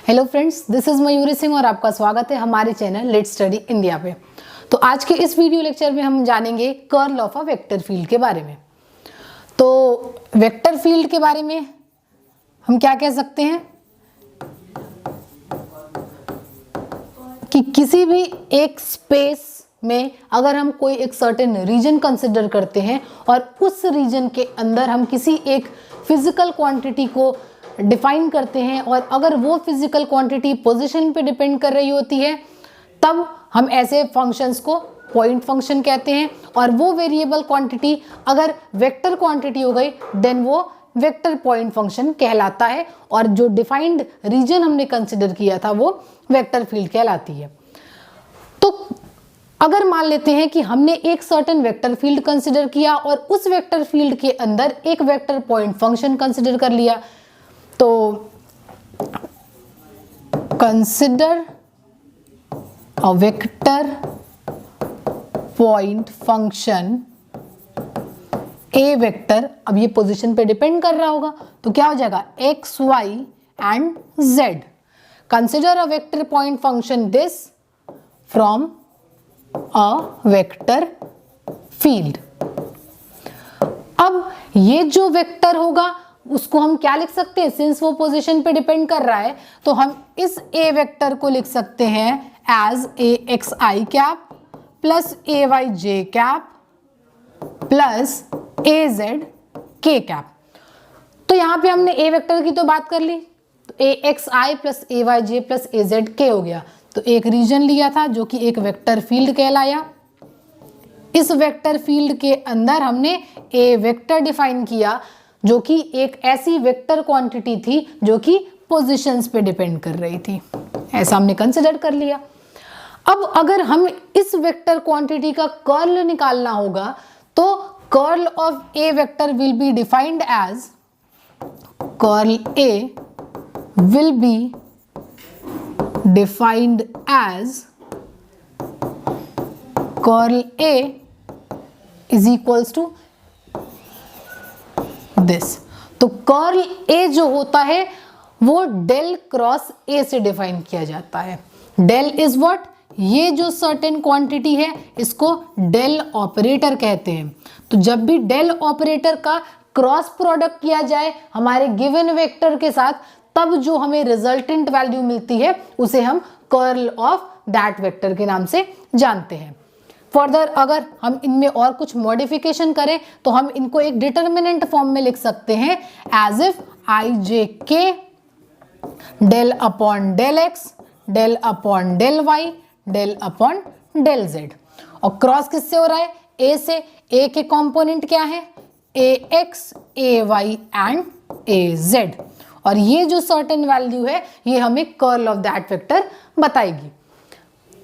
Hello friends, this is Mayuri Singh और आपका स्वागत है हमारे चैनल लेट्स स्टडी इंडिया पे। तो आज के इस वीडियो लेक्चर में हम जानेंगे curl of a vector field के बारे में। तो वेक्टर फील्ड के बारे में हम क्या कह सकते हैं कि किसी भी एक स्पेस में अगर हम कोई एक सर्टेन रीजन कंसिडर करते हैं और उस रीजन के अंदर हम किसी एक फिजिकल क्वांटिटी को डिफाइन करते हैं और अगर वो फिजिकल क्वांटिटी पोजीशन पे डिपेंड कर रही होती है तब हम ऐसे फंक्शंस को पॉइंट फंक्शन कहते हैं। और वो वेरिएबल क्वांटिटी अगर वेक्टर क्वांटिटी हो गई देन वो वेक्टर पॉइंट फंक्शन कहलाता है और जो डिफाइंड रीजन हमने कंसिडर किया था वो वेक्टर फील्ड कहलाती है। तो अगर मान लेते हैं कि हमने एक सर्टेन वेक्टर फील्ड कंसिडर किया और उस वेक्टर फील्ड के अंदर एक वेक्टर पॉइंट फंक्शन कंसिडर कर लिया, तो consider a vector point function A vector, अब ये पोजीशन पे डिपेंड कर रहा होगा तो क्या हो जाएगा x y and z. Consider a vector point function this from a vector field. अब ये जो वेक्टर होगा उसको हम क्या लिख सकते हैं, सिंस वो पोजीशन पे डिपेंड कर रहा है तो हम इस ए वेक्टर को लिख सकते हैं as A x i cap plus A y j cap plus A z के कैप। तो यहां पे हमने ए वेक्टर की तो बात कर ली, तो A x I plus A y J plus A z के हो गया। तो एक रीजन लिया था जो कि एक वेक्टर फील्ड कहलाया। इस वेक्टर फील्ड के अंदर हमने ए वेक्टर डिफाइन किया जो कि एक ऐसी वेक्टर क्वांटिटी थी जो कि पोजीशंस पे डिपेंड कर रही थी, ऐसा हमने कंसिडर कर लिया। अब अगर हम इस वेक्टर क्वांटिटी का कर्ल निकालना होगा तो curl of A vector will be defined as curl A will be defined as curl A is equals to this. तो कर्ल ए जो होता है वो डेल क्रॉस ए से डिफाइन किया जाता है। डेल इज व्हाट, ये जो सर्टेन क्वांटिटी है इसको डेल ऑपरेटर कहते हैं। तो जब भी डेल ऑपरेटर का क्रॉस प्रोडक्ट किया जाए हमारे गिवन वेक्टर के साथ तब जो हमें रिजल्टेंट वैल्यू मिलती है उसे हम कर्ल ऑफ दैट वेक्टर के नाम से जानते हैं। फर्दर अगर हम इनमें और कुछ मॉडिफिकेशन करें तो हम इनको एक डिटर्मिनेंट फॉर्म में लिख सकते हैं एज इफ आई जे के del upon del x del upon del Y del upon del Z. और क्रॉस किससे हो रहा है, ए से। ए के कंपोनेंट क्या है, a x A y and a z. और ये जो सर्टेन वैल्यू है ये हमें कर्ल ऑफ दैट वेक्टर बताएगी।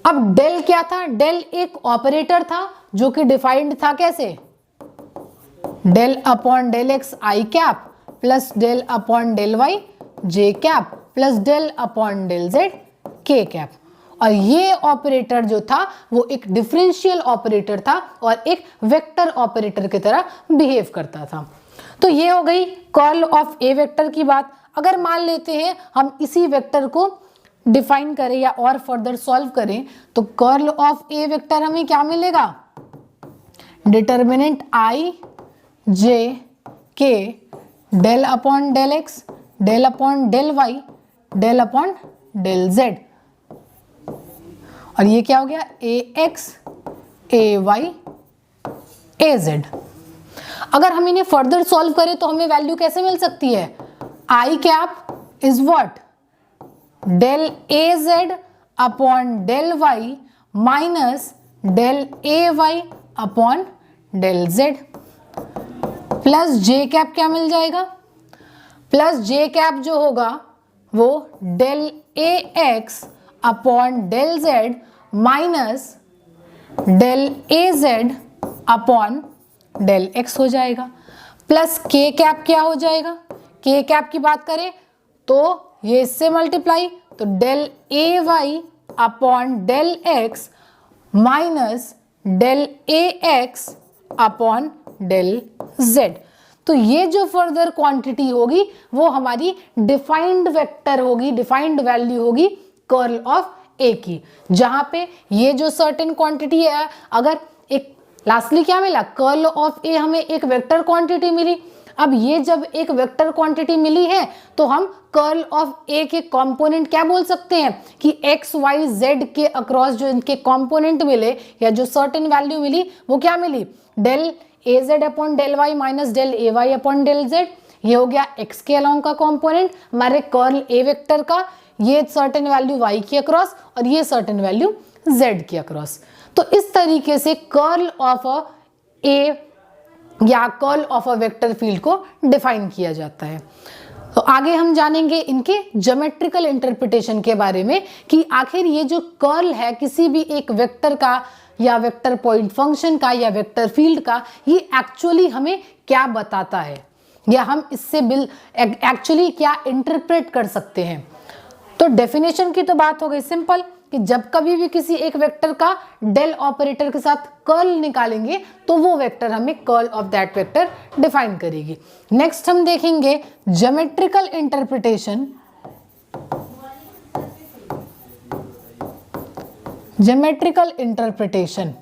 अब डेल क्या था, डेल एक ऑपरेटर था जो कि डिफाइंड था कैसे, del upon del x i cap plus del upon del y j cap plus del upon del Z के कैप। और ये ऑपरेटर जो था वो एक डिफरेंशियल ऑपरेटर था और एक वेक्टर ऑपरेटर की तरह बिहेव करता था। तो ये हो गई कर्ल ऑफ ए वेक्टर की बात। अगर मान लेते हैं हम इसी वेक्टर को डिफाइन करें या और फर्दर सॉल्व करें तो कर्ल ऑफ ए वेक्टर हमें क्या मिलेगा, डिटर्मिनेंट आई जे के del upon del x del upon del Y del upon del Z. और ये क्या हो गया, A x A Y A z. अगर हम इन्हें फर्दर सॉल्व करें तो हमें वैल्यू कैसे मिल सकती है, i cap is what, del a z upon del Y minus del a y upon del Z plus j cap क्या मिल जाएगा, प्लस जे कैप जो होगा वो del a x upon del z minus del a z upon del x हो जाएगा। Plus के cap क्या हो जाएगा, के कैप की बात करें तो ये इससे मल्टीप्लाई तो del a y upon del x minus del a x upon del z. तो ये जो फर्दर क्वांटिटी होगी वो हमारी डिफाइंड वेक्टर होगी, डिफाइंड वैल्यू होगी कर्ल ऑफ ए की, जहां पे ये जो सर्टेन क्वांटिटी है, अगर एक लास्टली क्या मिला, कर्ल ऑफ ए, हमें एक वेक्टर क्वांटिटी मिली। अब ये जब एक वेक्टर क्वांटिटी मिली है तो हम कर्ल ऑफ ए के कंपोनेंट क्या बोल सकते हैं कि एक्स वाई जेड के अक्रॉस जो इनके कंपोनेंट मिले या जो सर्टेन वैल्यू मिली वो क्या मिली, del a z upon del Y minus del a y upon del Z. ये हो गया एक्स के अलोंग का कंपोनेंट हमारे कर्ल ए वेक्टर का, ये सर्टेन वैल्यू वाई के अक्रॉस और ये सर्टेन वैल्यू जेड के अक्रॉस। तो इस तरीके से कर्ल ऑफ अ ए या curl of a vector field को डिफाइन किया जाता है। तो आगे हम जानेंगे इनके ज्योमेट्रिकल इंटरप्रिटेशन के बारे में कि आखिर ये जो कर्ल है किसी भी एक वेक्टर का या वेक्टर पॉइंट फंक्शन का या वेक्टर फील्ड का, ये एक्चुअली हमें क्या बताता है या हम इससे एक्चुअली क्या इंटरप्रेट कर सकते हैं। तो डेफिनेशन की तो बात हो गई सिंपल कि जब कभी भी किसी एक वेक्टर का डेल ऑपरेटर के साथ कर्ल निकालेंगे तो वो वेक्टर हमें curl of that vector define करेगी। नेक्स्ट हम देखेंगे ज्योमेट्रिकल इंटरप्रिटेशन। ज्योमेट्रिकल इंटरप्रिटेशन,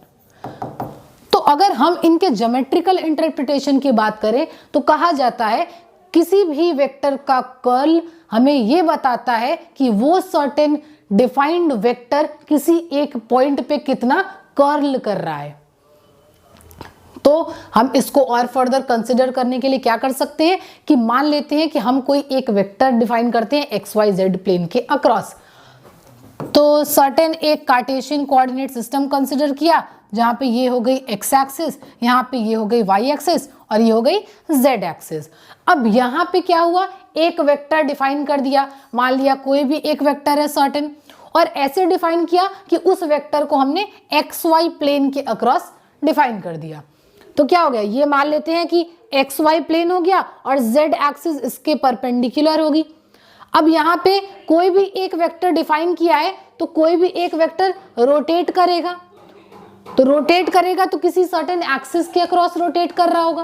तो अगर हम इनके ज्योमेट्रिकल इंटरप्रिटेशन की बात करें तो कहा जाता है किसी भी वेक्टर का कर्ल हमें ये बताता है कि वो सर्टेन डिफाइंड वेक्टर किसी एक पॉइंट पे कितना कर्ल कर रहा है। तो हम इसको और फर्दर कंसिडर करने के लिए क्या कर सकते हैं कि मान लेते हैं कि हम कोई एक वेक्टर डिफाइन करते हैं एक्स वाई जेड प्लेन के अक्रॉस। तो सर्टेन एक कार्टेशियन कोऑर्डिनेट सिस्टम कंसिडर किया जहां पे ये हो गई एक्स एक्सिस, यहाँ पे ये हो गई वाई एक्सिस और ये हो गई जेड एक्सिस। अब यहाँ पे क्या हुआ, एक वेक्टर डिफाइन कर दिया, मान लिया कोई भी एक वेक्टर है सर्टेन, और ऐसे डिफाइन किया कि उस वेक्टर को हमने एक्स वाई प्लेन के अक्रॉस डिफाइन कर दिया। तो क्या हो गया, ये मान लेते हैं कि एक्स वाई प्लेन हो गया और जेड एक्सिस इसके परपेंडिकुलर होगी। अब यहाँ पे कोई भी एक वेक्टर डिफाइन किया है तो कोई भी एक वेक्टर रोटेट करेगा, तो रोटेट करेगा तो किसी सर्टेन एक्सिस के अक्रॉस रोटेट कर रहा होगा,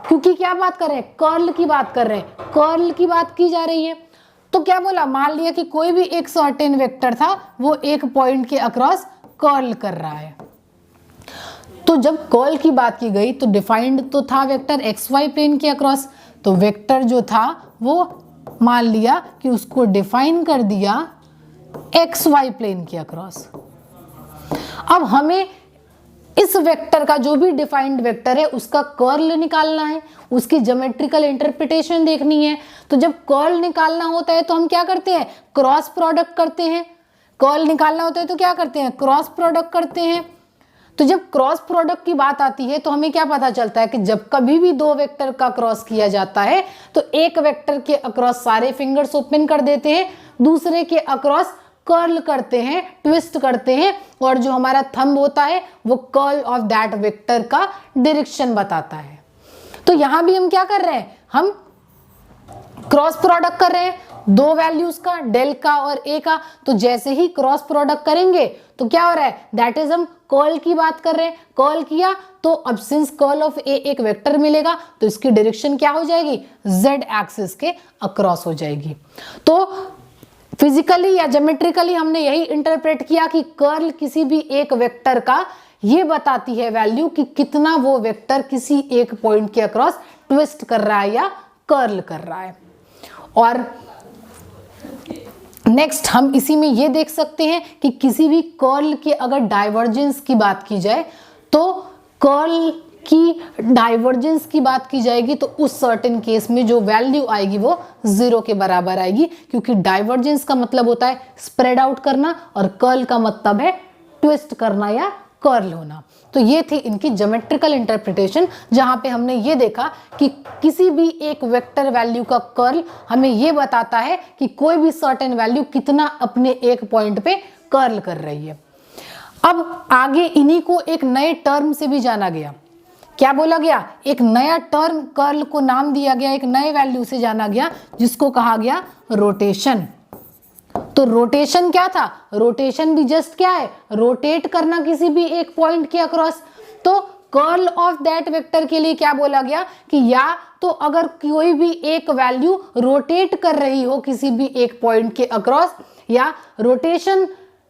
क्योंकि क्या बात कर रहे हैं, कर्ल की बात कर रहे हैं, कर्ल की बात की जा रही है। तो क्या बोला, मान लिया कि कोई भी एक सर्टेन वेक्टर था वो एक पॉइंट के अक्रॉस कर्ल कर रहा है। तो जब कर्ल की बात की गई तो डिफाइंड तो था वेक्टर एक्स वाई प्लेन के अक्रॉस, तो वेक्टर जो था वो मान लिया कि उसको डिफाइन कर दिया एक्स वाई प्लेन के अक्रॉस। अब हमें इस वेक्टर का जो भी डिफाइंड वेक्टर है उसका कर्ल निकालना है, उसकी ज्योमेट्रिकल इंटरप्रिटेशन देखनी है। तो जब कर्ल निकालना होता है तो हम क्या करते हैं, क्रॉस प्रोडक्ट करते हैं। कर्ल निकालना होता है तो क्या करते हैं, क्रॉस प्रोडक्ट करते हैं। तो जब क्रॉस प्रोडक्ट की बात आती है तो हमें क्या पता चलता है कि जब कभी भी दो वेक्टर का क्रॉस किया जाता है तो एक वेक्टर के अक्रॉस सारे फिंगर्स ओपन कर देते हैं, दूसरे के अक्रॉस कर्ल करते हैं, ट्विस्ट करते हैं, और जो हमारा थंब होता है वो कर्ल ऑफ दैट वेक्टर का डायरेक्शन बताता है। तो यहां भी हम क्या कर रहे हैं, हम क्रॉस प्रोडक्ट कर रहे हैं दो वैल्यूज का, डेल का और ए का। तो जैसे ही क्रॉस प्रोडक्ट करेंगे तो क्या हो रहा है, दैट इज हम कर्ल की बात कर रहे हैं। कर्ल किया तो अब सिंस कर्ल ऑफ ए एक वेक्टर मिलेगा तो इसकी डायरेक्शन क्या हो जाएगी, जेड एक्सिस के अक्रॉस हो जाएगी। तो फिजिकली या ज्योमेट्रिकली हमने यही इंटरप्रेट किया कि कर्ल किसी भी एक वेक्टर का ये बताती है वैल्यू कि कितना वो वेक्टर किसी एक पॉइंट के अक्रॉस ट्विस्ट कर रहा है या कर्ल कर रहा है। और नेक्स्ट हम इसी में ये देख सकते हैं कि किसी भी कर्ल के अगर डाइवर्जेंस की बात की जाए तो कर्ल की डाइवर्जेंस की बात की जाएगी तो उस सर्टेन केस में जो वैल्यू आएगी वो 0 के बराबर आएगी, क्योंकि डाइवर्जेंस का मतलब होता है स्प्रेड आउट करना और कर्ल का मतलब है ट्विस्ट करना या कर्ल होना। तो ये थी इनकी ज्योमेट्रिकल इंटरप्रिटेशन, जहां पे हमने ये देखा कि किसी भी एक वेक्टर वैल्यू का कर्ल हमें ये बताता है कि कोई भी सर्टेन वैल्यू कितना अपने एक पॉइंट पे कर्ल कर रही है। अब आगे इन्हीं को एक नए टर्म से भी जाना गया। क्या बोला गया, एक नया टर्म कर्ल को नाम दिया गया, एक नए वैल्यू से जाना गया जिसको कहा गया रोटेशन। तो रोटेशन क्या था, रोटेशन भी जस्ट क्या है, रोटेट करना किसी भी एक पॉइंट के अक्रॉस। तो कर्ल ऑफ दैट वेक्टर के लिए क्या बोला गया कि या तो अगर कोई भी एक वैल्यू रोटेट कर रही हो किसी भी एक पॉइंट के अक्रॉस या रोटेशन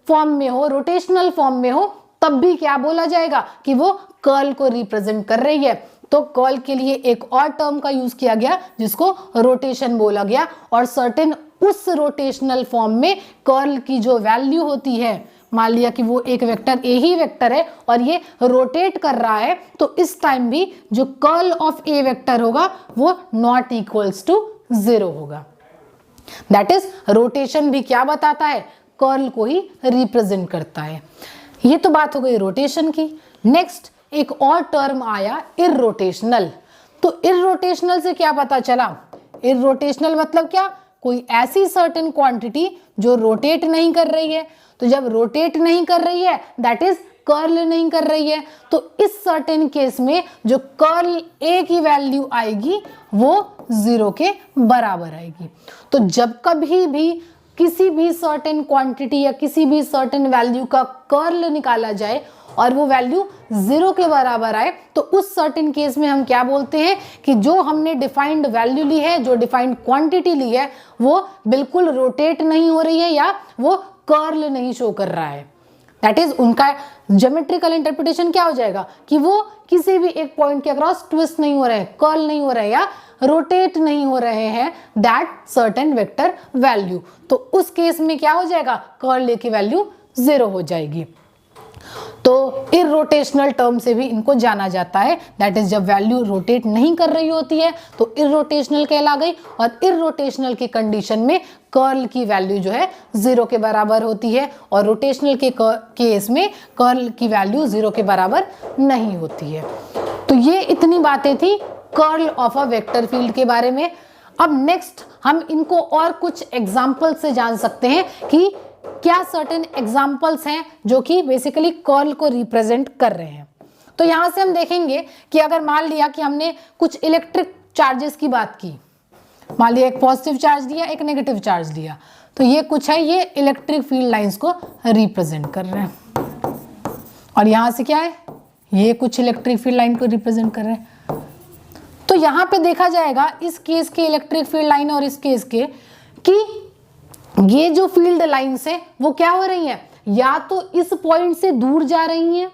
फॉर्म में हो, रोटेशनल फॉर्म में हो, तब भी क्या बोला जाएगा कि वो कर्ल को रिप्रेजेंट कर रही है। तो कर्ल के लिए एक और टर्म का यूज किया गया जिसको रोटेशन बोला गया, और सर्टेन उस रोटेशनल फॉर्म में कर्ल की जो वैल्यू होती है, मान लिया कि वो एक वेक्टर ए ही वेक्टर है और ये रोटेट कर रहा है, तो इस टाइम भी जो कर्ल ऑफ ए वेक्टर होगा वो नॉट इक्वल्स टू 0 होगा। दैट इज रोटेशन भी क्या बताता है, कर्ल को ही रिप्रेजेंट करता है। ये तो बात हो गई रोटेशन की। नेक्स्ट एक और टर्म आया इररोटेशनल। तो इररोटेशनल से क्या पता चला, इररोटेशनल मतलब क्या, कोई ऐसी सर्टेन क्वांटिटी जो रोटेट नहीं कर रही है। तो जब रोटेट नहीं कर रही है दैट इज कर्ल नहीं कर रही है, तो इस सर्टेन केस में जो कर्ल ए की वैल्यू आएगी वो 0 के बराबर आएगी। तो जब कभी भी किसी भी सर्टेन क्वांटिटी या किसी भी सर्टेन वैल्यू का कर्ल निकाला जाए और वो वैल्यू 0 के बराबर आए, तो उस सर्टेन केस में हम क्या बोलते हैं कि जो हमने डिफाइंड वैल्यू ली है, जो डिफाइंड क्वांटिटी ली है, वो बिल्कुल रोटेट नहीं हो रही है या वो कर्ल नहीं शो कर रहा है। दैट इज उनका ज्योमेट्रिकल इंटरप्रिटेशन क्या हो जाएगा कि वो किसी भी एक पॉइंट के अक्रॉस ट्विस्ट नहीं हो रहे हैं, कर्ल नहीं हो रहे हैं या रोटेट नहीं हो रहे हैं दैट सर्टेन वेक्टर वैल्यू। तो उस केस में क्या हो जाएगा, कर्ल ए की वैल्यू 0 हो जाएगी। तो इररोटेशनल टर्म से भी इनको जाना जाता है। दैट इज जब वैल्यू रोटेट नहीं कर रही होती है तो इररोटेशनल कहला गई, और इररोटेशनल की कंडीशन में कर्ल की वैल्यू जो है 0 के बराबर होती है, और रोटेशनल के केस में कर्ल की वैल्यू 0 के बराबर नहीं होती है। तो ये इतनी बातें थी curl of a vector field के बारे में। अब नेक्स्ट हम इनको और कुछ एग्जाम्पल से जान सकते हैं कि क्या सर्टेन एग्जाम्पल्स हैं जो कि बेसिकली कर्ल को रिप्रेजेंट कर रहे हैं। तो यहां से हम देखेंगे कि अगर मान लिया कि हमने कुछ इलेक्ट्रिक चार्जेस की बात की, मान लिया एक पॉजिटिव चार्ज दिया, एक नेगेटिव चार्ज दिया, तो ये कुछ है, ये इलेक्ट्रिक फील्ड लाइंस को रिप्रेजेंट कर रहे हैं, और यहां से क्या है, ये कुछ इलेक्ट्रिक फील्ड लाइन को रिप्रेजेंट कर रहे हैं। तो यहां पे देखा जाएगा इस केस के इलेक्ट्रिक फील्ड लाइन और इस केस के कि ये जो फील्ड लाइंस है वो क्या हो रही हैं, या तो इस पॉइंट से दूर जा रही हैं,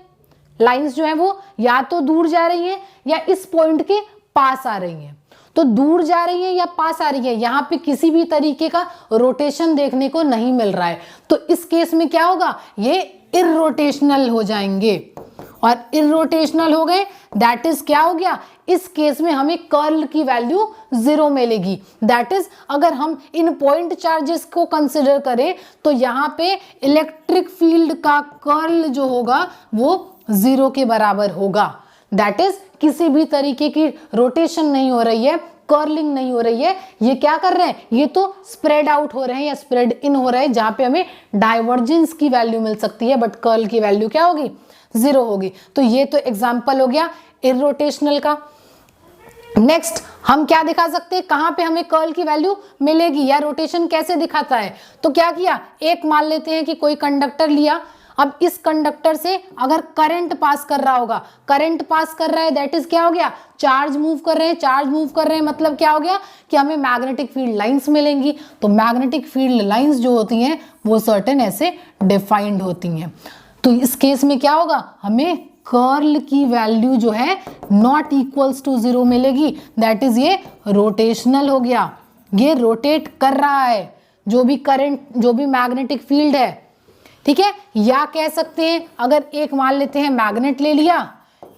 लाइंस जो है वो या तो दूर जा रही हैं या इस पॉइंट के पास आ रही हैं। तो दूर जा रही है या पास आ रही है, यहाँ पे किसी भी तरीके का रोटेशन देखने को नहीं मिल रहा है। तो इस केस में क्या होगा, ये इररोटेशनल हो जाएंगे, और इररोटेशनल हो गए दैट इज क्या हो गया, इस केस में हमें कर्ल की वैल्यू 0 मिलेगी। दैट इज अगर हम इन पॉइंट चार्जेस को कंसिडर करें तो यहाँ पे इलेक्ट्रिक फील्ड का कर्ल जो होगा वो 0 के बराबर होगा। दैट इज किसी भी तरीके की रोटेशन नहीं हो रही है, कर्लिंग नहीं हो रही है, ये क्या कर रहे हैं, ये तो स्प्रेड आउट हो रहे हैं या स्प्रेड इन हो रहे हैं, जहां पे हमें डाइवर्जेंस की वैल्यू मिल सकती है बट कर्ल की वैल्यू क्या होगी, 0 होगी। तो ये तो एग्जाम्पल हो गया इररोटेशनल का। नेक्स्ट हम क्या दिखा सकते हैं, कहां पे हमें कर्ल की वैल्यू मिलेगी या रोटेशन कैसे दिखाता है। तो क्या किया, एक मान लेते हैं कि कोई कंडक्टर लिया, अब इस कंडक्टर से अगर करंट पास कर रहा होगा, करंट पास कर रहा है दैट इज क्या हो गया, चार्ज मूव कर रहे हैं, चार्ज मूव कर रहे हैं मतलब क्या हो गया कि हमें मैग्नेटिक फील्ड लाइंस मिलेंगी। तो मैग्नेटिक फील्ड लाइंस जो होती हैं वो सर्टेन ऐसे डिफाइंड होती हैं। तो इस केस में क्या होगा, हमें कर्ल की वैल्यू जो है नॉट इक्वल्स टू 0 मिलेगी। दैट इज ये रोटेशनल हो गया, ये रोटेट कर रहा है जो भी करंट, जो भी मैग्नेटिक फील्ड है, ठीक है। या कह सकते हैं अगर एक मान लेते हैं मैग्नेट ले लिया,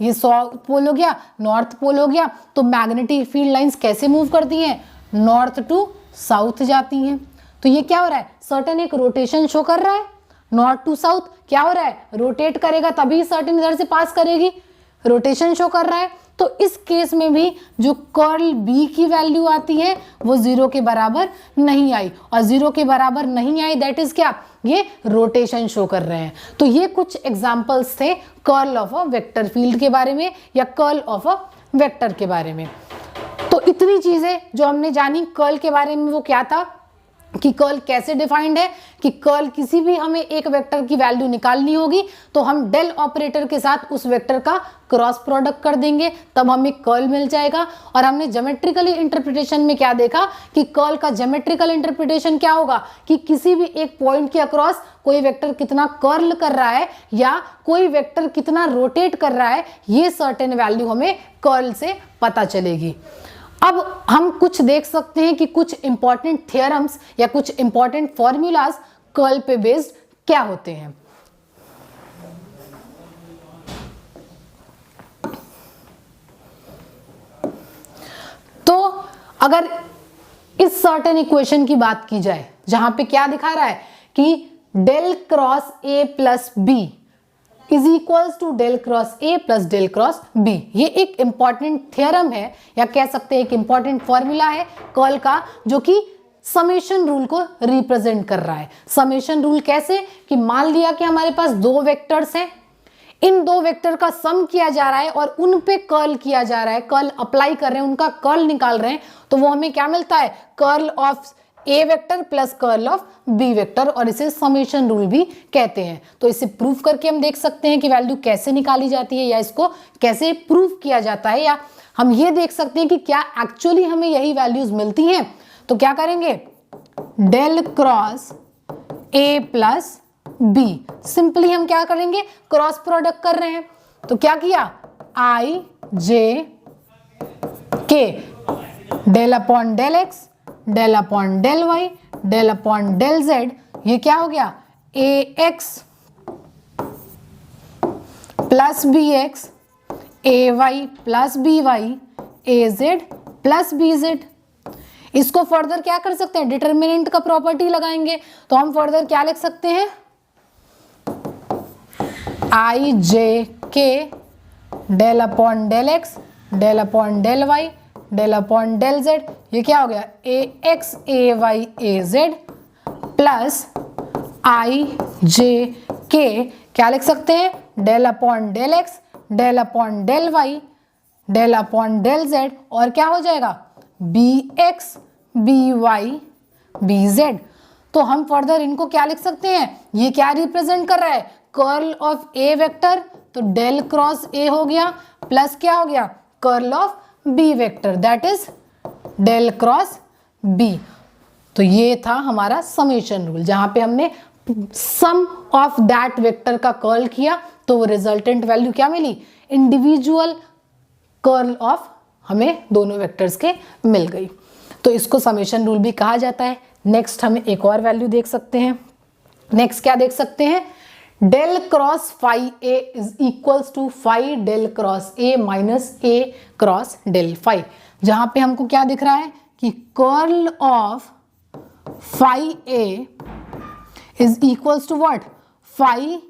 ये साउथ पोल हो गया, नॉर्थ पोल हो गया, तो मैग्नेटिक फील्ड लाइंस कैसे मूव करती हैं, नॉर्थ टू साउथ जाती हैं। तो ये क्या हो रहा है, सर्टेन एक रोटेशन शो कर रहा है, नॉर्थ टू साउथ क्या हो रहा है, रोटेट करेगा तभी सर्टेन इधर से पास करेगी, रोटेशन शो कर रहा है। तो इस केस में भी जो कर्ल बी की वैल्यू आती है वो 0 के बराबर नहीं आई, और 0 के बराबर नहीं आई दैट इज क्या, ये रोटेशन शो कर रहे हैं। तो ये कुछ एग्जांपल्स थे curl of a vector field के बारे में या कर्ल ऑफ अ वेक्टर के बारे में। तो इतनी चीजें जो हमने जानी कर्ल के बारे में वो क्या था, कि कर्ल कैसे डिफाइंड है, कि कर्ल किसी भी हमें एक वेक्टर की वैल्यू निकालनी होगी तो हम डेल ऑपरेटर के साथ उस वेक्टर का क्रॉस प्रोडक्ट कर देंगे, तब हमें कर्ल मिल जाएगा। और हमने ज्योमेट्रिकली इंटरप्रिटेशन में क्या देखा कि कर्ल का ज्योमेट्रिकल इंटरप्रिटेशन क्या होगा कि किसी भी एक पॉइंट के अक्रॉस कोई वेक्टर कितना कर्ल कर रहा है या कोई वेक्टर कितना रोटेट कर रहा है, ये सर्टेन वैल्यू हमें कर्ल से पता चलेगी। अब हम कुछ देख सकते हैं कि कुछ इंपॉर्टेंट थ्योरम्स या कुछ इंपॉर्टेंट फॉर्मूलाज कर्ल पे बेस्ड क्या होते हैं। तो अगर इस सर्टेन इक्वेशन की बात की जाए जहां पे क्या दिखा रहा है कि del cross A plus B is equals to del cross A plus del cross B, ये एक इंपॉर्टेंट थ्योरम है या कह सकते हैं एक इंपॉर्टेंट फॉर्मूला है कर्ल का, जो कि समेशन रूल को रिप्रेजेंट कर रहा है। समेशन रूल कैसे कि मान लिया कि हमारे पास दो वेक्टर्स हैं, इन दो वेक्टर का सम किया जा रहा है और उन पे कर्ल किया जा रहा है, कर्ल अप्लाई कर रहे हैं, उनका कर्ल निकाल रहे हैं, तो वो हमें क्या मिलता है, curl of A vector plus curl of B vector, और इसे समेशन रूल भी कहते हैं। तो इसे प्रूव करके हम देख सकते हैं कि वैल्यू कैसे निकाली जाती है या इसको कैसे प्रूव किया जाता है, या हम ये देख सकते हैं कि क्या एक्चुअली हमें यही वैल्यूज मिलती हैं। तो क्या करेंगे, del cross A plus B, simply हम क्या करेंगे, क्रॉस प्रोडक्ट कर रहे हैं। तो क्या किया, आई जे के del upon del x del upon del Y del upon del Z, ये क्या हो गया, A x plus B x A y plus B y A Z plus B z. इसको फर्दर क्या कर सकते हैं, डिटर्मिनेंट का प्रॉपर्टी लगाएंगे, तो हम फर्दर क्या लिख सकते हैं, आई जे के del upon del x del upon del Y del upon del Z, ये क्या हो गया, A x A Y A Z plus I J K क्या लिख सकते हैं, del upon del x del upon del Y del upon del Z, और क्या हो जाएगा, B X B Y B Z. तो हम फर्दर इनको क्या लिख सकते हैं, ये क्या रिप्रेजेंट कर रहा है, कर्ल ऑफ ए वेक्टर, तो डेल क्रॉस ए हो गया प्लस क्या हो गया, curl of B vector, that is del cross B. तो ये था हमारा समेशन रूल, जहां पे हमने सम ऑफ दैट वेक्टर का कर्ल किया तो वो रिजल्टेंट वैल्यू क्या मिली, इंडिविजुअल कर्ल ऑफ हमें दोनों वेक्टर्स के मिल गई। तो इसको समेशन रूल भी कहा जाता है। नेक्स्ट हम एक और वैल्यू देख सकते हैं, नेक्स्ट क्या देख सकते हैं, del cross phi A is equals to phi del cross A minus A cross del phi, जहां पे हमको क्या दिख रहा है कि curl of phi A is equals to what, phi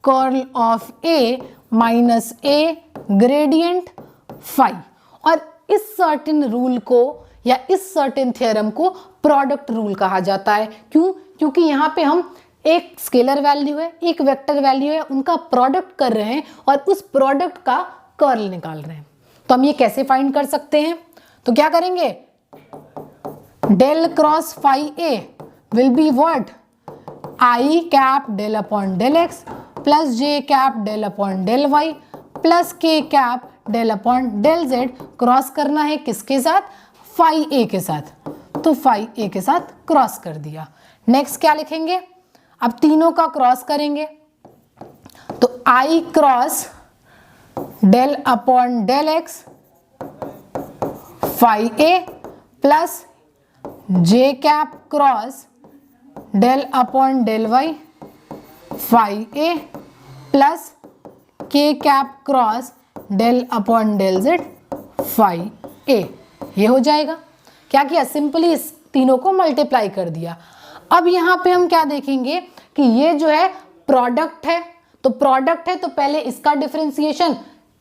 curl of A minus A gradient phi. और इस सर्टेन रूल को या इस सर्टेन थ्योरम को प्रोडक्ट रूल कहा जाता है। क्यों, क्योंकि यहाँ पे हम एक स्केलर वैल्यू है एक वेक्टर वैल्यू है, उनका प्रोडक्ट कर रहे हैं और उस प्रोडक्ट का कर्ल निकाल रहे हैं। तो हम ये कैसे फाइंड कर सकते हैं, तो क्या करेंगे, del cross phi a will be what, i cap del upon del x plus j cap del upon del y plus के cap del upon del Z. Cross करना है किसके साथ, फाई ए के साथ, तो फाई ए के साथ क्रॉस कर दिया। नेक्स्ट क्या लिखेंगे, अब तीनों का क्रॉस करेंगे, तो i cross del upon del x phi a plus j cap cross del upon del y phi a plus के cap cross del upon del z phi a. ये हो जाएगा, क्या किया, सिंपली इस तीनों को मल्टीप्लाई कर दिया। अब यहाँ पे हम क्या देखेंगे कि ये जो है प्रोडक्ट है, तो प्रोडक्ट है तो पहले इसका डिफरेंशिएशन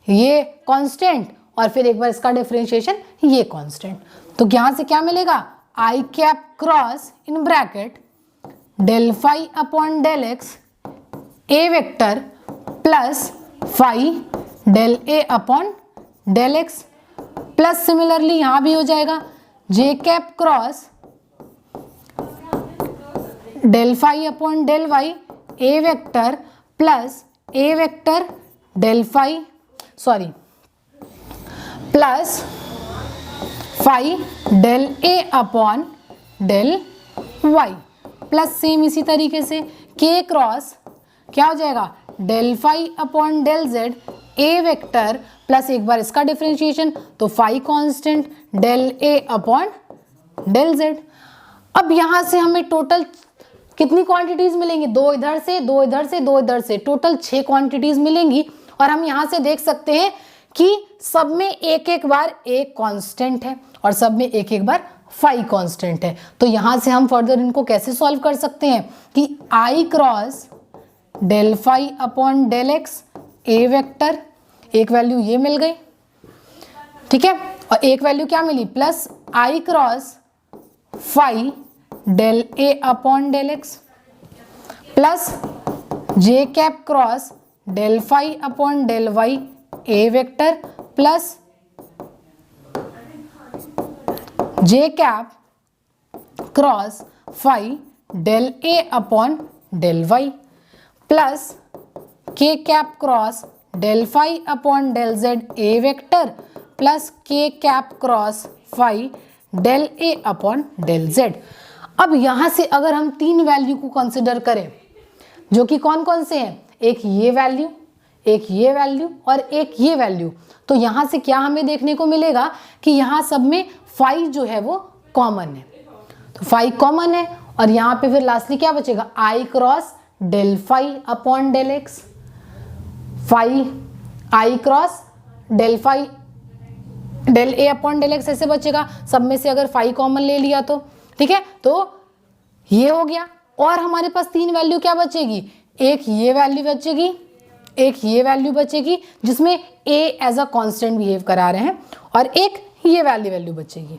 ये कांस्टेंट और फिर एक बार इसका डिफरेंशिएशन ये कांस्टेंट। तो यहाँ से क्या मिलेगा, i cap cross in bracket del phi upon del x a vector plus phi del a upon del x plus similarly यहाँ भी हो जाएगा j cap cross del phi upon del y a vector plus a vector del phi plus phi del a upon del y plus same इसी तरीके से k cross क्या हो जाएगा del phi upon del z a vector plus एक बार इसका differentiation तो phi constant del a upon del Z. अब यहां से हमें टोटल कितनी क्वांटिटीज मिलेंगी, दो इधर से दो इधर से दो इधर से, टोटल 6 क्वांटिटीज मिलेंगी। और हम यहां से देख सकते हैं कि सब में एक एक बार एक कांस्टेंट है और सब में एक एक बार फाई कांस्टेंट है। तो यहां से हम फर्दर इनको कैसे सॉल्व कर सकते हैं कि i cross del phi upon del x a vector, एक वैल्यू ये मिल गई, ठीक है, और एक वैल्यू क्या मिली plus i cross phi del a upon del x plus j cap cross del phi upon del y a vector plus j cap cross phi del a upon del y plus के cap cross del phi upon del z a vector plus के cap cross phi del a upon del Z. अब यहां से अगर हम 3 value को consider करें जो कि कौन कौन से हैं, एक ये वैल्यू, एक ये वैल्यू और एक ये वैल्यू, तो यहां से क्या हमें देखने को मिलेगा कि यहां सब में फाई जो है वो कॉमन है, तो फाई कॉमन है और यहां पे फिर लास्टली क्या बचेगा i cross del phi upon del x, phi i cross del phi del a upon del x ऐसे बचेगा, सब में से अगर फाई कॉमन ले लिया तो ठीक है, तो ये हो गया। और हमारे पास 3 वैल्यू क्या बचेगी, एक ये वैल्यू बचेगी, एक ये वैल्यू बचेगी जिसमें a as a constant behave करा रहे हैं और एक ये वैल्यू बचेगी।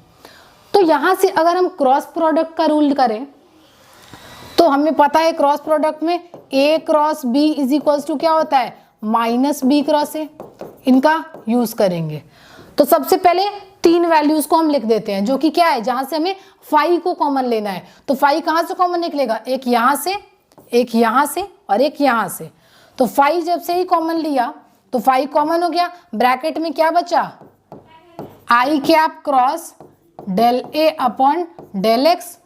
तो यहां से अगर हम क्रॉस प्रोडक्ट का रूल करें तो हमें पता है क्रॉस प्रोडक्ट में a cross b is equals to क्या होता है माइनस बी क्रॉस ए, इनका यूज करेंगे। तो सबसे पहले 3 वैल्यूज को हम लिख देते हैं जो कि क्या है, जहां से हमें फाई को कॉमन लेना है। तो फाई कहां से कॉमन निकलेगा, एक यहां से, एक यहां से और एक यहां से। तो फाई जब से ही कॉमन लिया तो फाई कॉमन हो गया, ब्रैकेट में क्या बचा आई cap cross del a upon del x,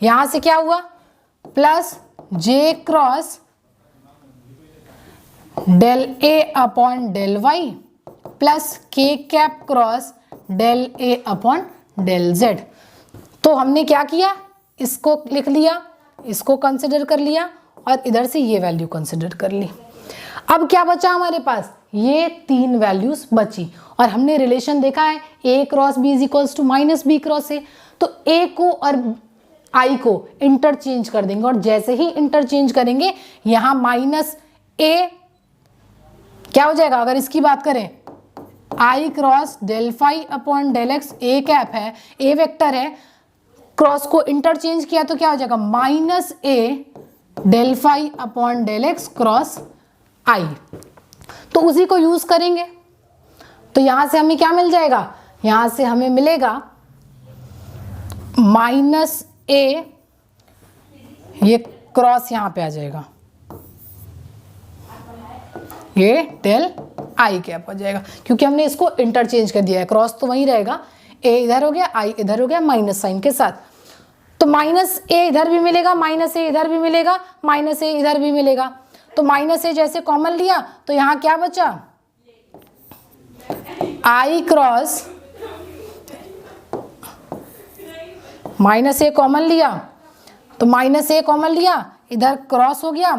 यहां से क्या हुआ plus J cross del a upon del y plus के cap cross del a upon del z. तो हमने क्या किया, इसको लिख लिया, इसको कंसिडर कर लिया और इधर से ये वैल्यू कंसिडर कर ली। अब क्या बचा हमारे पास, ये 3 वैल्यूज बची और हमने रिलेशन देखा है a cross b is equals to minus B cross A. तो a को और i को इंटरचेंज कर देंगे और जैसे ही इंटरचेंज करेंगे यहां माइनस a क्या हो जाएगा, अगर इसकी बात करें i cross del phi upon del x a cap है, ए वेक्टर है, क्रॉस को इंटरचेंज किया तो क्या हो जाएगा minus a del phi upon del x cross i, तो उसी को यूज करेंगे। तो यहां से हमें क्या मिल जाएगा, यहां से हमें मिलेगा माइनस ए, ये क्रॉस यहां पे आ जाएगा, ये डेल आई कैप हो जाएगा क्योंकि हमने इसको इंटरचेंज कर दिया है, क्रॉस तो वहीं रहेगा, ए इधर हो गया आई इधर हो गया माइनस साइन के साथ। तो माइनस ए इधर भी मिलेगा, माइनस ए इधर भी मिलेगा, माइनस ए इधर भी मिलेगा। तो माइनस ए जैसे कॉमन लिया तो यहां क्या बचा आई क्रॉस, माइनस ए कॉमन लिया तो माइनस ए कॉमन लिया, इधर क्रॉस हो गया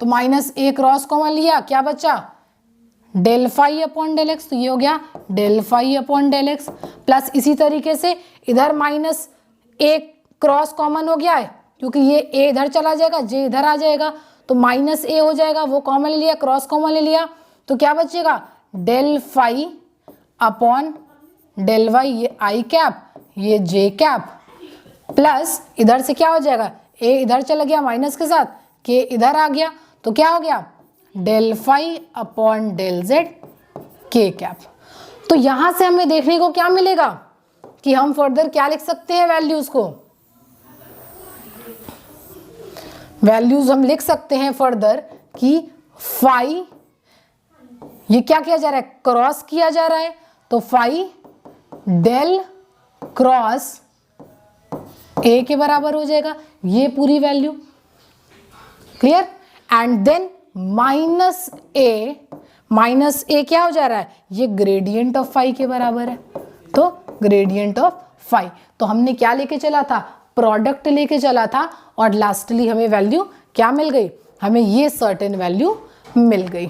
तो माइनस ए क्रॉस कॉमन लिया, क्या बचा del phi upon del X, तो ये हो गया del phi upon del x plus इसी तरीके से इधर माइनस ए क्रॉस कॉमन हो गया है क्योंकि ये ए इधर चला जाएगा, जे इधर आ जाएगा तो माइनस ए हो जाएगा, वो कॉमन ले लिया, क्रॉस कॉमन ले लिया तो क्या बचेगा del phi upon del Y, ये आई कैप ये जे कैप प्लस इधर से क्या हो जाएगा ए इधर चला गया माइनस के साथ, के इधर आ गया तो क्या हो गया del phi upon del Z के कैप। तो यहां से हमें देखने को क्या मिलेगा कि हम फर्दर क्या लिख सकते हैं वैल्यूज को, वैल्यूज हम लिख सकते हैं फर्दर कि फाई, ये क्या किया जा रहा है, क्रॉस किया जा रहा है, तो फाई डेल क्रॉस ए के बराबर हो जाएगा ये पूरी value, clear. And then minus a क्या हो जा रहा है, ये ग्रेडियंट ऑफ फाई के बराबर है, तो ग्रेडियंट ऑफ फाई। तो हमने क्या लेके चला था, प्रोडक्ट लेके चला था, और लास्टली हमें वैल्यू क्या मिल गई, हमें ये सर्टेन वैल्यू मिल गई।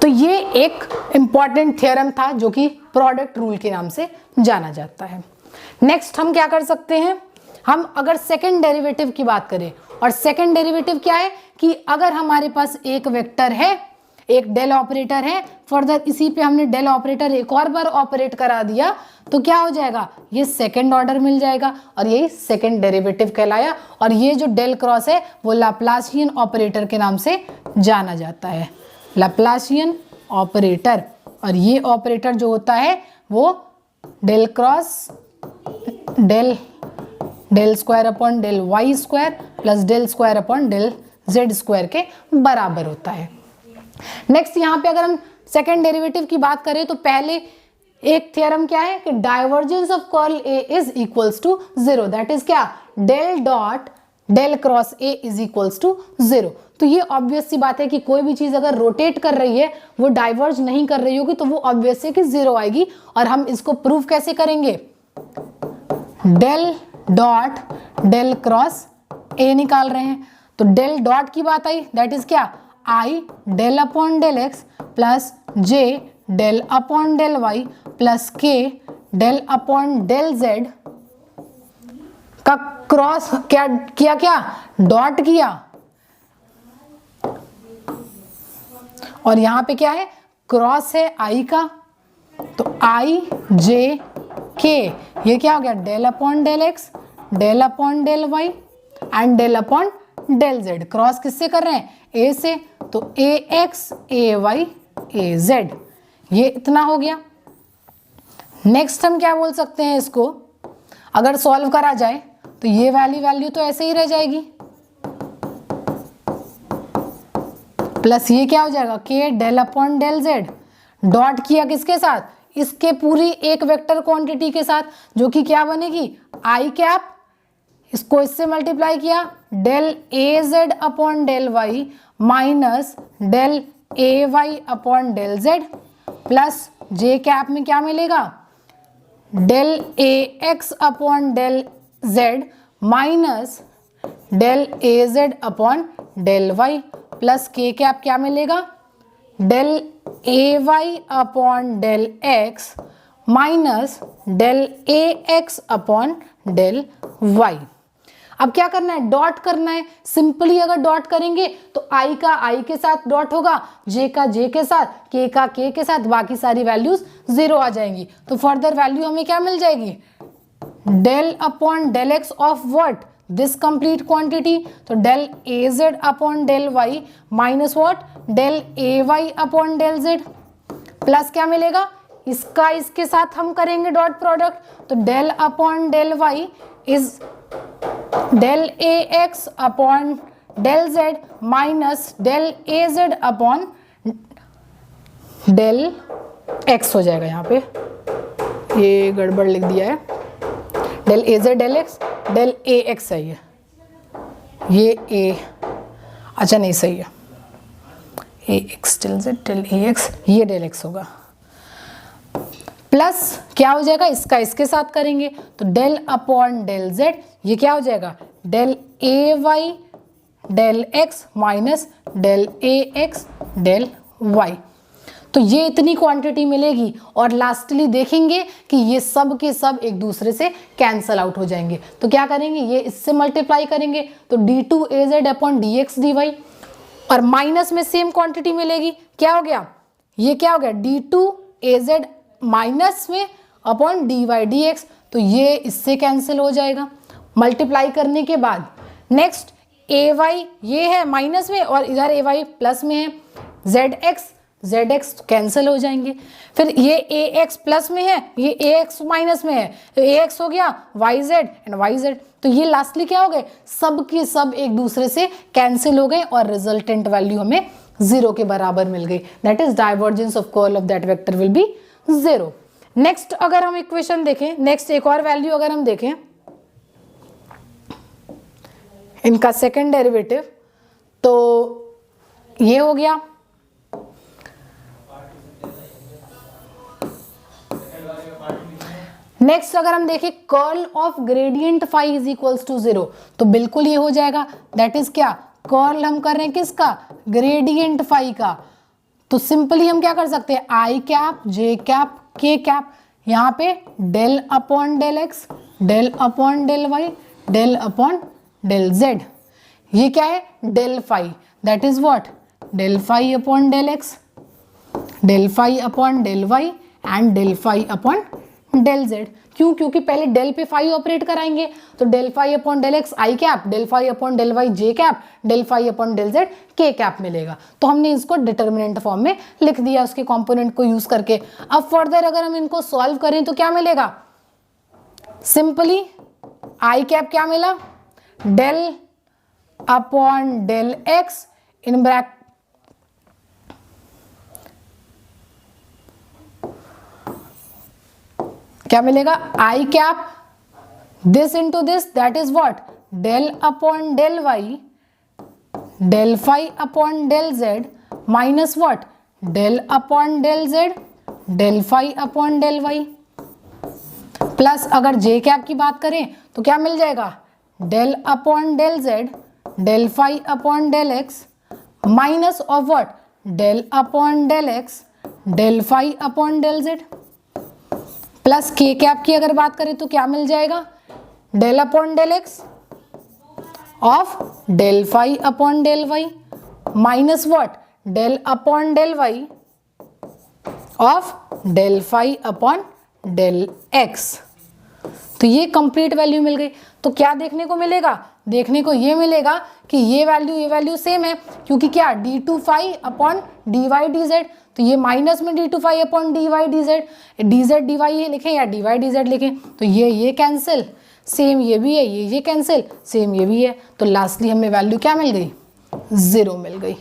तो ये एक इंपॉर्टेंट थ्योरम था जो कि प्रोडक्ट रूल के नाम से जाना जाता है। नेक्स्ट हम क्या कर सकते हैं, हम अगर सेकंड डेरिवेटिव की बात करें, और सेकंड डेरिवेटिव क्या है कि अगर हमारे पास एक वेक्टर है, एक डेल ऑपरेटर है, फर्दर इसी पे हमने डेल ऑपरेटर एक और बार ऑपरेट करा दिया, तो क्या हो जाएगा, ये सेकंड ऑर्डर मिल जाएगा, और यही सेकंड डेरिवेटिव कहलाया। और ये जो डेल क्रॉस है वो लाप्लासियन ऑपरेटर के नाम से जाना जाता है, लाप्लासियन ऑपरेटर। और ये ऑपरेटर जो होता है वो del cross del square upon del Y square plus del square upon del Z square के बराबर होता है। नेक्स्ट यहाँ पे अगर हम सेकेंड डेरिवेटिव की बात करें तो पहले एक थ्योरम क्या है कि divergence of curl A is equals to 0, that is क्या, del dot del cross a is equals to 0। तो ये ऑब्वियस सी बात है कि कोई भी चीज अगर रोटेट कर रही है वो डाइवर्ज नहीं कर रही होगी तो वो ऑब्वियस है कि 0 आएगी। और हम इसको प्रूव कैसे करेंगे, del dot del cross A निकाल रहे हैं, तो डेल डॉट की बात आई, दैट इज क्या, i del upon del x plus j del upon del y plus k del upon del z का क्रॉस क्या किया, क्या डॉट किया, और यहां पे क्या है, क्रॉस है आई का, तो आई जे के, ये क्या हो गया, del upon del x del upon del Y and del upon del Z. Cross किससे कर रहे हैं, ए से, तो A x A Y A Z, ये इतना हो गया। नेक्स्ट हम क्या बोल सकते हैं, इसको अगर सॉल्व करा जाए तो ये वैल्यू तो ऐसे ही रह जाएगी, प्लस ये क्या हो जाएगा, K del upon del Z, dot किया किसके साथ, इसके पूरी एक वेक्टर क्वांटिटी के साथ, जो कि क्या बनेगी, आई कैप, इसको इससे मल्टीप्लाई किया, del a z upon del Y minus del a y upon del Z, plus j cap में क्या मिलेगा, del a x upon del z minus del a z upon del y, plus के cap क्या मिलेगा, del a y upon del x minus del a x upon del y. अब क्या करना है, डॉट करना है। सिंपली अगर डॉट करेंगे तो आई का आई के साथ डॉट होगा, जे का जे के साथ, के का के के साथ, बाकी सारी वैल्यूज 0 आ जाएंगी। तो फर्दर वैल्यू हमें क्या मिल जाएगी, del upon del x of what, this complete quantity, तो del a z upon del Y minus what, del a y upon del Z, plus क्या मिलेगा, इसका इसके साथ हम करेंगे डॉट प्रोडक्ट, तो del upon del y is del a x upon del z minus del a z upon del x हो जाएगा। यहाँ पे ये गड़बड़ लिख दिया है, del a z del x, del a x सही है, ये ए अच्छा नहीं सही है, a x del Z del a x, ये डेल एक्स होगा, प्लस क्या हो जाएगा, इसका इसके साथ करेंगे तो डेल अपॉन डेल जेड, ये क्या हो जाएगा, del a y del x minus del a x del y. तो ये इतनी क्वांटिटी मिलेगी और लास्टली देखेंगे कि ये सब के सब एक दूसरे से कैंसल आउट हो जाएंगे। तो क्या करेंगे, ये इससे मल्टीप्लाई करेंगे तो d2 az upon dx dy, और माइनस में सेम क्वांटिटी मिलेगी, क्या हो गया, ये क्या हो गया, d2 az माइनस में अपॉन dy dx, तो ये इससे कैंसिल हो जाएगा मल्टीप्लाई करने के बाद। नेक्स्ट ay ये है माइनस में और इधर ay प्लस में है, zx zx कैंसिल हो जाएंगे। फिर ये ax प्लस में है, ये ax माइनस में है, तो ax हो गया yz एंड yz। तो ये लास्टली क्या हो गए, सब के सब एक दूसरे से कैंसिल हो गए और रिजल्टेंट वैल्यू हमें 0 के बराबर मिल गई। That is divergence of curl of that vector will B 0। Next अगर हम इक्वेशन देखें, नेक्स्ट एक और वैल्यू अगर हम देखें इनका सेकेंड डेरिवेटिव, तो ये हो गया। नेक्स्ट अगर हम देखें curl of gradient phi is equals to 0, तो बिल्कुल ये हो जाएगा। दैट इज क्या, कर्ल हम कर रहे हैं किसका, ग्रेडियंट फाई का। तो सिंपली हम क्या कर सकते हैं, i cap j cap k cap, यहाँ पे del upon del x, del upon del Y, del upon del Z. ये क्या है, del phi, that is what, del phi upon del x, del phi upon del Y and del phi upon del z. क्यों, क्योंकि पहले del पे phi operate कराएंगे, तो del phi upon del x i cap, del phi upon del y j cap, del phi upon del Z के cap मिलेगा। तो हमने इसको डिटर्मिनेंट फॉर्म में लिख दिया उसके कंपोनेंट को यूज करके। अब फर्दर अगर हम इनको सॉल्व करें तो क्या मिलेगा, सिंपली आई कैप क्या मिला, del upon del x in bracket क्या मिलेगा, i cap this into this, that is what, del upon del Y, del phi upon del z minus what, del upon del Z, del phi upon del y, plus अगर j cap की बात करें तो क्या मिल जाएगा, del upon del Z, del phi upon del x minus of what, del upon del x, del phi upon del Z, plus के cap की अगर बात करें तो क्या मिल जाएगा, del upon del x of del phi upon del Y minus what, del upon del Y of del phi upon del X. तो ये कंप्लीट वैल्यू मिल गई। तो क्या देखने को मिलेगा, देखने को ये मिलेगा कि ये वैल्यू सेम है, क्योंकि क्या d2 phi upon dy dz, तो ये माइनस में d2 phi upon dy dz, dz dy लिखें या dy dz लिखें, तो ये कैंसिल, सेम ये भी है, ये कैंसिल, सेम ये भी है। तो लास्टली हमें वैल्यू क्या मिल गई, 0 मिल गई।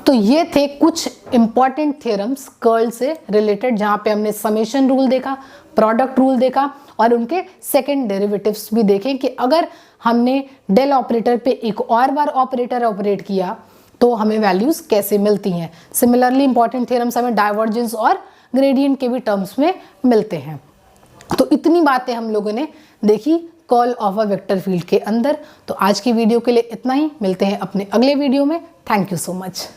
तो ये थे कुछ इंपॉर्टेंट थ्योरम्स कर्ल से रिलेटेड, जहाँ पे हमने समेशन रूल देखा, प्रोडक्ट रूल देखा और उनके सेकंड डेरिवेटिव्स भी देखे कि अगर हमने डेल ऑपरेटर पे एक और बार ऑपरेटर ऑपरेट किया तो हमें वैल्यूज कैसे मिलती हैं। सिमिलरली इंपॉर्टेंट थ्योरम्स हमें डाइवर्जेंस और ग्रेडियंट के भी टर्म्स में मिलते हैं। तो इतनी बातें हम लोगों ने देखी curl of a vector field के अंदर। तो आज की वीडियो के लिए इतना ही, मिलते हैं अपने अगले वीडियो में। Thank you so much.